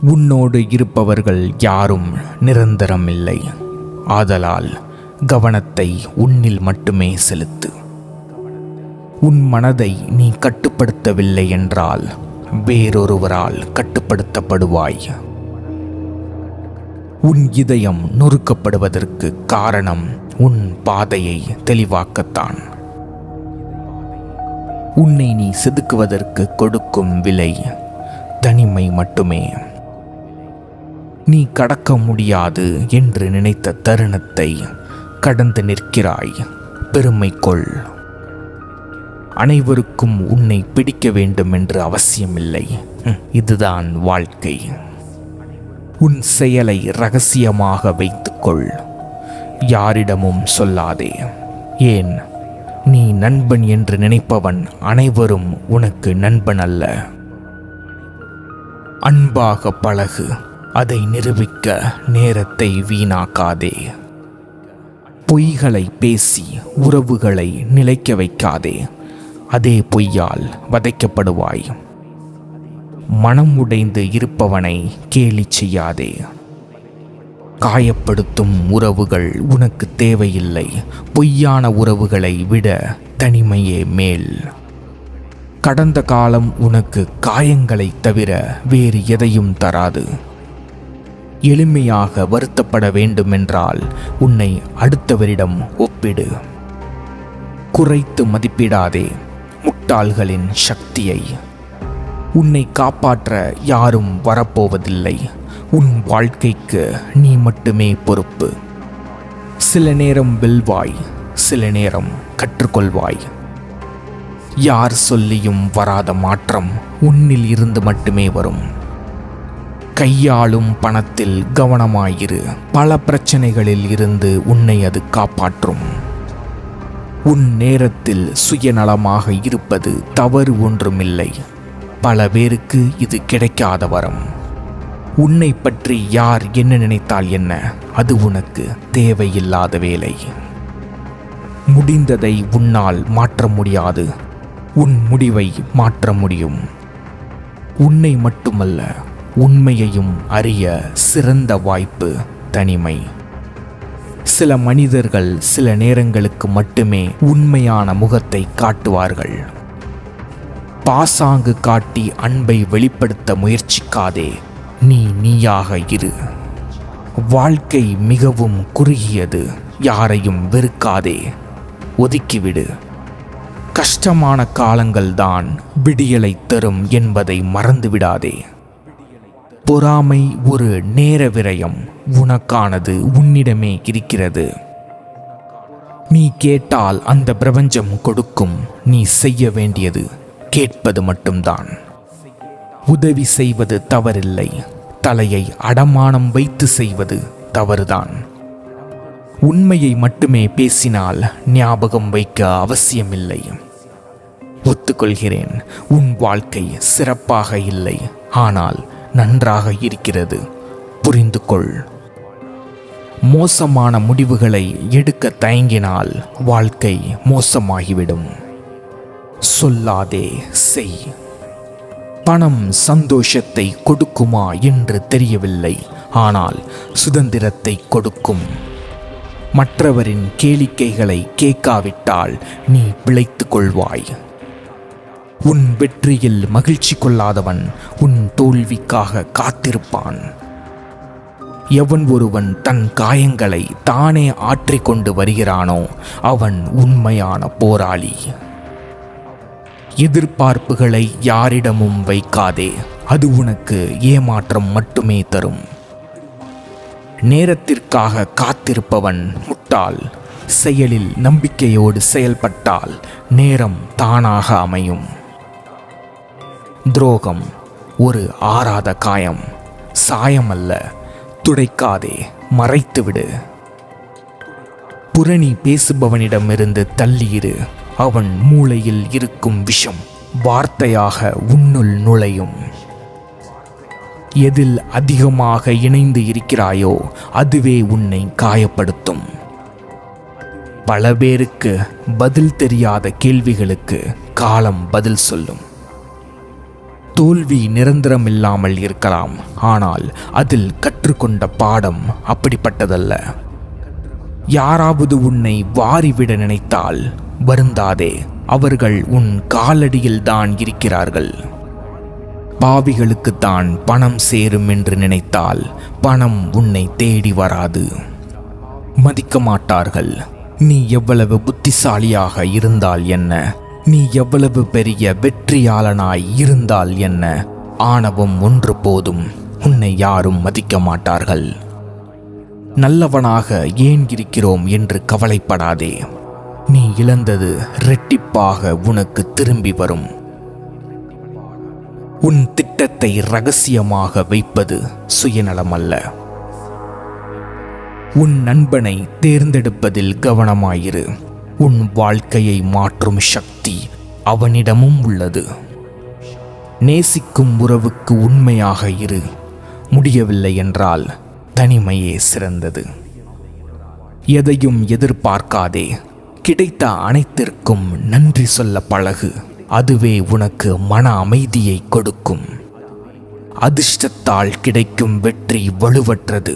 உன்னோடு இருப்பவர்கள் யாரும் நிரந்தரம் இல்லை. ஆதலால் கவனத்தை உன்னில் மட்டுமே செலுத்து. உன் மனதை நீ கட்டுப்படுத்தவில்லை என்றால் வேறொருவரால் கட்டுப்படுத்தப்படுவாய். உன் இதயம் நொறுக்கப்படுவதற்கு காரணம் உன் பாதையை தெளிவாக்கத்தான். உன்னை நீ செதுக்குவதற்கு கொடுக்கும் விலை தனிமை மட்டுமே. நீ கடக்க முடியாது என்று நினைத்த தருணத்தை கடந்து நிற்கிறாய். பெருமை கொள். அனைவருக்கும் உன்னை பிடிக்க வேண்டும் என்று அவசியமில்லை. இதுதான் வாழ்க்கை. உன் செயலை ரகசியமாக வைத்துக்கொள். யாரிடமும் சொல்லாதே. ஏன், நீ நண்பன் என்று நினைப்பவன் அனைவரும் உனக்கு நண்பன் அல்ல. அன்பாக பழகு. அதை நிரூபிக்க நேரத்தை வீணாக்காதே. பொய்களை பேசி உறவுகளை நிலைக்க வைக்காதே. அதே பொய்யால் வதைக்கப்படுவாய். மனம் உடைந்து இருப்பவனை கேலி செய்யாதே. காயப்படுத்தும் உறவுகள் உனக்கு தேவையில்லை. பொய்யான உறவுகளை விட தனிமையே மேல். கடந்த காலம் உனக்கு காயங்களை தவிர வேறு எதையும் தராது. எளிமையாக வருத்தப்பட வேண்டுமென்றால் உன்னை அடுத்தவரிடம் ஒப்பிடு. குறைத்து மதிப்பிடாதே முட்டாள்களின் சக்தியை. உன்னை காப்பாற்ற யாரும் வரப்போவதில்லை. உன் வாழ்க்கைக்கு நீ மட்டுமே பொறுப்பு. சில நேரம் வெல்வாய், சில நேரம் கற்றுக்கொள்வாய். யார் சொல்லியும் வராத மாற்றம் உன்னில் இருந்து மட்டுமே வரும். கையாளும் பணத்தில் கவனமாயிரு. பல பிரச்சனைகளில் இருந்து உன்னை அது காப்பாற்றும். உன் நேரத்தில் சுயநலமாக இருப்பது தவறு ஒன்றுமில்லை. பல பேருக்கு இது கிடைக்காத வரம். உன்னை பற்றி யார் என்ன நினைத்தால் என்ன, அது உனக்கு தேவையில்லாத வேலை. முடிந்ததை உன்னால் மாற்ற முடியாது. உன் முடிவை மாற்ற முடியும். உன்னை மட்டுமல்ல, உண்மையையும் அறிய சிறந்த வாய்ப்பு தனிமை. சில மனிதர்கள் சில நேரங்களுக்கு மட்டுமே உண்மையான முகத்தை காட்டுவார்கள். பாசாங்கு காட்டி அன்பை வெளிப்படுத்த முயற்சிக்காதே. நீ நீயாக இரு. வாழ்க்கை மிகவும் குறுகியது. யாரையும் வெறுக்காதே. ஒதுக்கிவிடு. கஷ்டமான காலங்கள்தான் விடியலை தரும் என்பதை மறந்துவிடாதே. பொறாமை ஒரு நேர விரயம். உனக்கானது உன்னிடமே இருக்கிறது. நீ கேட்டால் அந்த பிரபஞ்சம் கொடுக்கும். நீ செய்ய வேண்டியது கேட்பது மட்டும்தான். உதவி செய்வது தவறில்லை. தலையை அடமானம் வைத்து செய்வது தவறுதான். உண்மையை மட்டுமே பேசினால் ஞாபகம் வைக்க அவசியமில்லை. ஒத்துக்கொள்கிறேன், உன் வாழ்க்கை சிறப்பாக இல்லை, ஆனால் நன்றாக இருக்கிறது. புரிந்து கொள். மோசமான முடிவுகளை எடுக்க தயங்கினால் வாழ்க்கை மோசமாகிவிடும். சொல்லாதே, செய். பணம் சந்தோஷத்தை கொடுக்குமா என்று தெரியவில்லை, ஆனால் சுதந்திரத்தை கொடுக்கும். மற்றவரின் கேளிக்கைகளை கேட்காவிட்டால் நீ பிழைத்துக் கொள்வாய். உன் வெற்றியில் மகிழ்ச்சி கொள்ளாதவன் உன் தோல்விக்காக காத்திருப்பான். எவன் ஒருவன் தன் காயங்களை தானே ஆற்றிக்கொண்டு வருகிறானோ அவன் உண்மையான போராளி. எதிர்பார்ப்புகளை யாரிடமும் வைக்காதே. அது உனக்கு ஏமாற்றம் மட்டுமே தரும். நேரத்திற்காக காத்திருப்பவன் முட்டாள். செயலில் நம்பிக்கையோடு செயல்பட்டால் நேரம் தானாக அமையும். துரோகம் ஒரு ஆறாத காயம். சாயமல்ல. துடைக்காதே, மறைத்துவிடு. புரணி பேசுபவனிடமிருந்து தள்ளியிரு. அவன் மூளையில் இருக்கும் விஷம் வார்த்தையாக உன்னுள் நுழையும். எதில் அதிகமாக இணைந்து இருக்கிறாயோ அதுவே உன்னை காயப்படுத்தும். பல பேருக்கு பதில் தெரியாத கேள்விகளுக்கு காலம் பதில் சொல்லும். தோல்வி நிரந்தரமில்லாமல் இருக்கலாம், ஆனால் அதில் கற்றுக்கொண்ட பாடம் அப்படிப்பட்டதல்ல. யாராவது உன்னை வாரிவிட நினைத்தால் வருந்தாதே, அவர்கள் உன் காலடியில் தான் இருக்கிறார்கள். பாவிகளுக்குத்தான் பணம் சேரும் என்று நினைத்தால் பணம் உன்னை தேடி வராது. மதிக்க மாட்டார்கள். நீ எவ்வளவு புத்திசாலியாக இருந்தால் என்ன, நீ எவ்வளவு பெரிய வெற்றியாளனாய் இருந்தால் என்ன, ஆணவம் ஒன்று போதும், உன்னை யாரும் மதிக்க மாட்டார்கள். நல்லவனாக ஏன் இருக்கிறோம் என்று கவலைப்படாதே. நீ இழந்தது இரட்டிப்பாக உனக்கு திரும்பி வரும். உன் திட்டத்தை ரகசியமாக வைப்பது சுயநலமல்ல. உன் நண்பனை தேர்ந்தெடுப்பதில் கவனமாயிரு. உன் வாழ்க்கையை மாற்றும் சக்தி அவனிடமும் உள்ளது. நேசிக்கும் உறவுக்கு உண்மையாக இரு. முடியவில்லை என்றால் தனிமையே சிறந்தது. எதையும் எதிர்பார்க்காதே. கிடைத்த அனைத்திற்கும் நன்றி சொல்ல பழகு. அதுவே உனக்கு மன அமைதியை கொடுக்கும். அதிர்ஷ்டத்தால் கிடைக்கும் வெற்றி வலுவற்றது.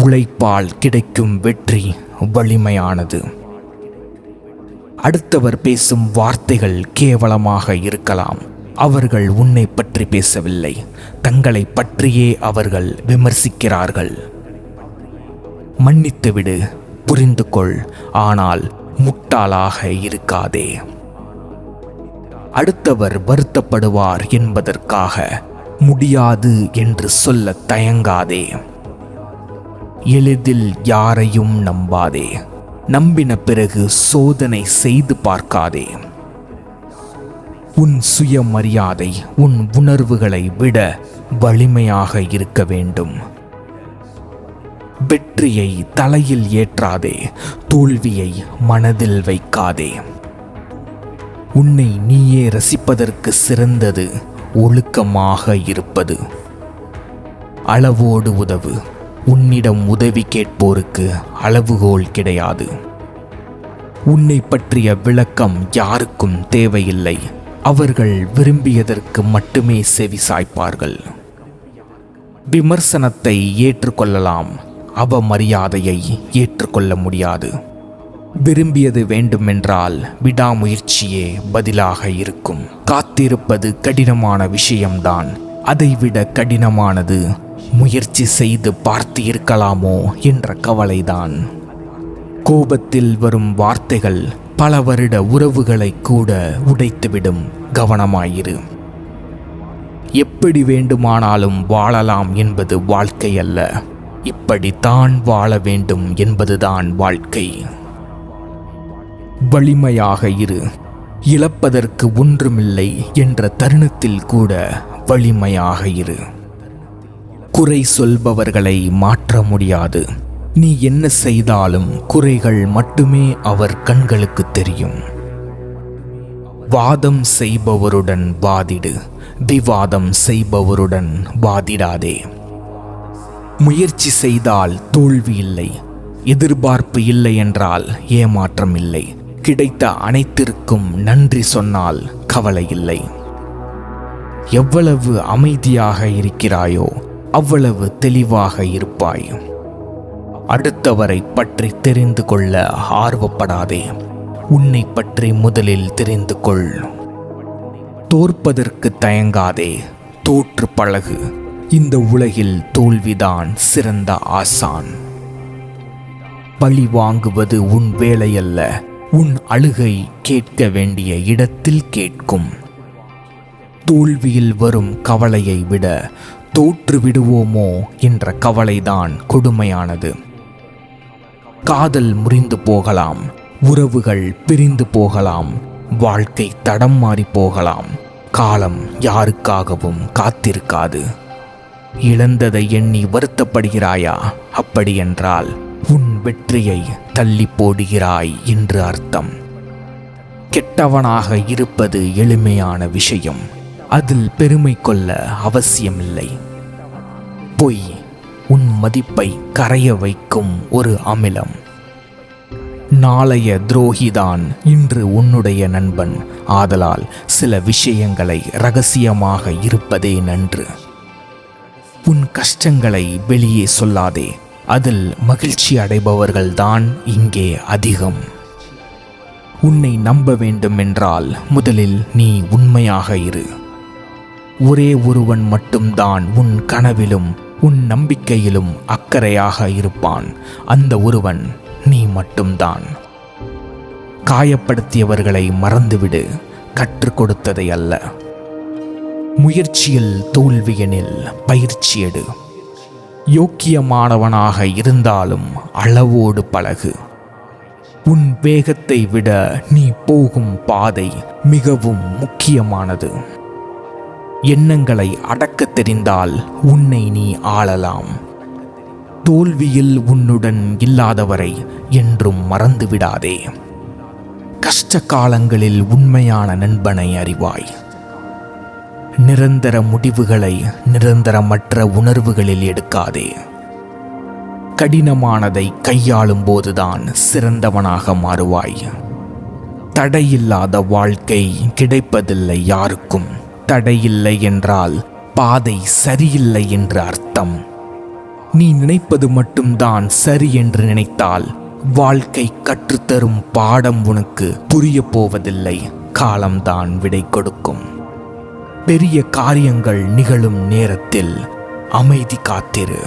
உழைப்பால் கிடைக்கும் வெற்றி வலிமையானது. அடுத்தவர் பேசும் வார்த்தைகள் கேவலமாக இருக்கலாம். அவர்கள் உன்னை பற்றி பேசவில்லை, தங்களை பற்றியே அவர்கள் விமர்சிக்கிறார்கள். மன்னித்துவிடு, புரிந்து கொள், ஆனால் முட்டாளாக இருக்காதே. அடுத்தவர் வருத்தப்படுவார் என்பதற்காக முடியாது என்று சொல்ல தயங்காதே. எளிதில் யாரையும் நம்பாதே. நம்பின பிறகு சோதனை செய்து பார்க்காதே. உன் சுயமரியாதை உன் உணர்வுகளை விட வலிமையாக இருக்க வேண்டும். வெற்றியை தலையில் ஏற்றாதே, தோல்வியை மனதில் வைக்காதே. உன்னை நீயே ரசிப்பதற்கு சிறந்தது ஒழுக்கமாக இருப்பது. அளவோடு உதவு. உன்னிடம் உதவி கேட்போருக்கு அளவுகோல் கிடையாது. உன்னை பற்றிய விளக்கம் யாருக்கும் தேவையில்லை. அவர்கள் விரும்பியதற்கு மட்டுமே செவி சாய்ப்பார்கள். விமர்சனத்தை ஏற்றுக்கொள்ளலாம், அவமரியாதையை ஏற்றுக்கொள்ள முடியாது. விரும்பியது வேண்டுமென்றால் விடாமுயற்சியே பதிலாக இருக்கும். காத்திருப்பது கடினமான விஷயம்தான். அதைவிட கடினமானது முயற்சி செய்து பார்த்து இருக்கலாமோ என்ற கவலைதான். கோபத்தில் வரும் வார்த்தைகள் பல வருட உறவுகளை கூட உடைத்துவிடும். கவனமாயிரு. எப்படி வேண்டுமானாலும் வாழலாம் என்பது வாழ்க்கை அல்ல, இப்படித்தான் வாழ வேண்டும் என்பதுதான் வாழ்க்கை. வலிமையாக இரு. இழப்பதற்கு ஒன்றுமில்லை என்ற தருணத்தில் கூட வலிமையாக இரு. குறை சொல்பவர்களை மாற்ற முடியாது. நீ என்ன செய்தாலும் குறைகள் மட்டுமே அவர் கண்களுக்கு தெரியும். வாதம் செய்பவருடன் வாதிடு, விவாதம் செய்பவருடன் வாதிடாதே. முயற்சி செய்தால் தோல்வி இல்லை, எதிர்பார்ப்பு இல்லை என்றால் ஏமாற்றம் இல்லை. கிடைத்த அனைத்திற்கும் நன்றி சொன்னால் கவலை இல்லை. எவ்வளவு அமைதியாக இருக்கிறாயோ அவ்வளவு தெளிவாக இருப்பாய். அடுத்தவரை பற்றி தெரிந்து கொள்ள ஆர்வப்படாதே. உன்னை பற்றி முதலில் தெரிந்து கொள். தோற்பதற்கு தயங்காதே, தோற்று பழகு. இந்த உலகில் தோல்விதான் சிறந்த ஆசான். பழி வாங்குவது உன் வேலையல்ல, உன் அழுகை கேட்க வேண்டிய இடத்தில் கேட்கும். தோல்வியில் வரும் கவலையை விட தோற்று விடுவோமோ என்ற கவலைதான் கொடுமையானது. காதல் முறிந்து போகலாம், உறவுகள் பிரிந்து போகலாம், வாழ்க்கை தடம் மாறி போகலாம். காலம் யாருக்காகவும் காத்திருக்காது. இழந்ததை எண்ணி வருத்தப்படுகிறாயா? அப்படியென்றால் உன் வெற்றியை தள்ளி போடுகிறாய் என்று அர்த்தம். கெட்டவனாக இருப்பது எளிமையான விஷயம். அதில் பெருமை கொள்ள அவசியமில்லை. பொய் உன் மதிப்பை கரைய வைக்கும் ஒரு அமிலம். நாளைய துரோகிதான் இன்று உன்னுடைய நண்பன். ஆதலால் சில விஷயங்களை இரகசியமாக இருப்பதே நன்று. உன் கஷ்டங்களை வெளியே சொல்லாதே. அதில் மகிழ்ச்சி அடைபவர்கள்தான் இங்கே அதிகம். உன்னை நம்ப வேண்டும் என்றால் முதலில் நீ உண்மையாக இரு. ஒரே ஒருவன் மட்டும்தான் உன் கனவிலும் உன் நம்பிக்கையிலும் அக்கறையாக இருப்பான். அந்த ஒருவன் நீ மட்டும்தான். காயப்படுத்தியவர்களை மறந்துவிடு, கற்றுக் கொடுத்ததை அல்ல. முயற்சியில் தோல்வியெனில் பயிற்சி எடு. யோக்கியமானவனாக இருந்தாலும் அளவோடு பழகு. உன் வேகத்தை விட நீ போகும் பாதை மிகவும் முக்கியமானது. எண்ணங்களை அடக்கத் தெரிந்தால் உன்னை நீ ஆளலாம். தோல்வியில் உன்னுடன் இல்லாதவரை என்றும் மறந்துவிடாதே. கஷ்ட காலங்களில் உண்மையான நண்பனை அறிவாய். நிரந்தர முடிவுகளை நிரந்தரமற்ற உணர்வுகளில் எடுக்காதே. கடினமானதை கையாளும் போதுதான் சிறந்தவனாக மாறுவாய். தடையில்லாத வாழ்க்கை கிடைப்பதில்லை யாருக்கும். தடையில்லை என்றால் பாதை சரியில்லை என்று அர்த்தம். நீ நினைப்பது மட்டும்தான் சரி என்று நினைத்தால் வாழ்க்கை கற்றுத்தரும் பாடம் உனக்கு புரிய போவதில்லை. காலம்தான் விடை கொடுக்கும். பெரிய காரியங்கள் நிகழும் நேரத்தில் அமைதி காத்திரு.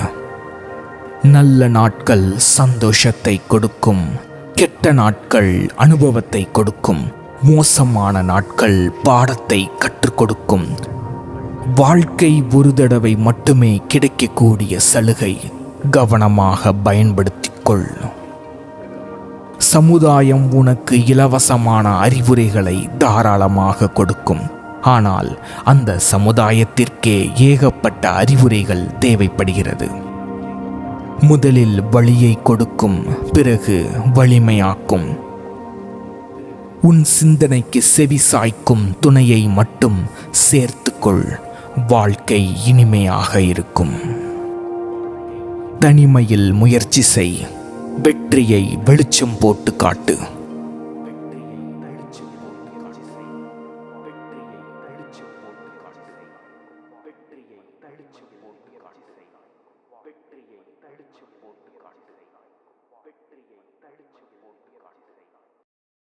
நல்ல நாட்கள் சந்தோஷத்தை கொடுக்கும். கெட்ட நாட்கள் அனுபவத்தை கொடுக்கும். மோசமான நாட்கள் பாடத்தை கற்றுக் கொடுக்கும். வாழ்க்கை ஒரு தடவை மட்டுமே கிடைக்கக்கூடிய சலுகை. கவனமாக பயன்படுத்திக் கொள். சமுதாயம் உனக்கு இலவசமான அறிவுரைகளை தாராளமாக கொடுக்கும். ஆனால் அந்த சமுதாயத்திற்கே ஏகப்பட்ட அறிவுரைகள் தேவைப்படுகிறது. முதலில் வழியை கொடுக்கும், பிறகு வலிமையாக்கும். உன் சிந்தனைக்கு செவி சாய்க்கும் துணையை மட்டும் சேர்த்துக்கொள். வாழ்க்கை இனிமையாக இருக்கும். தனிமையில் முயற்சி செய். வெற்றியை வெளிச்சம் போட்டு காட்டு. வெற்றியை தடிச்சு போட்டு காட்டு.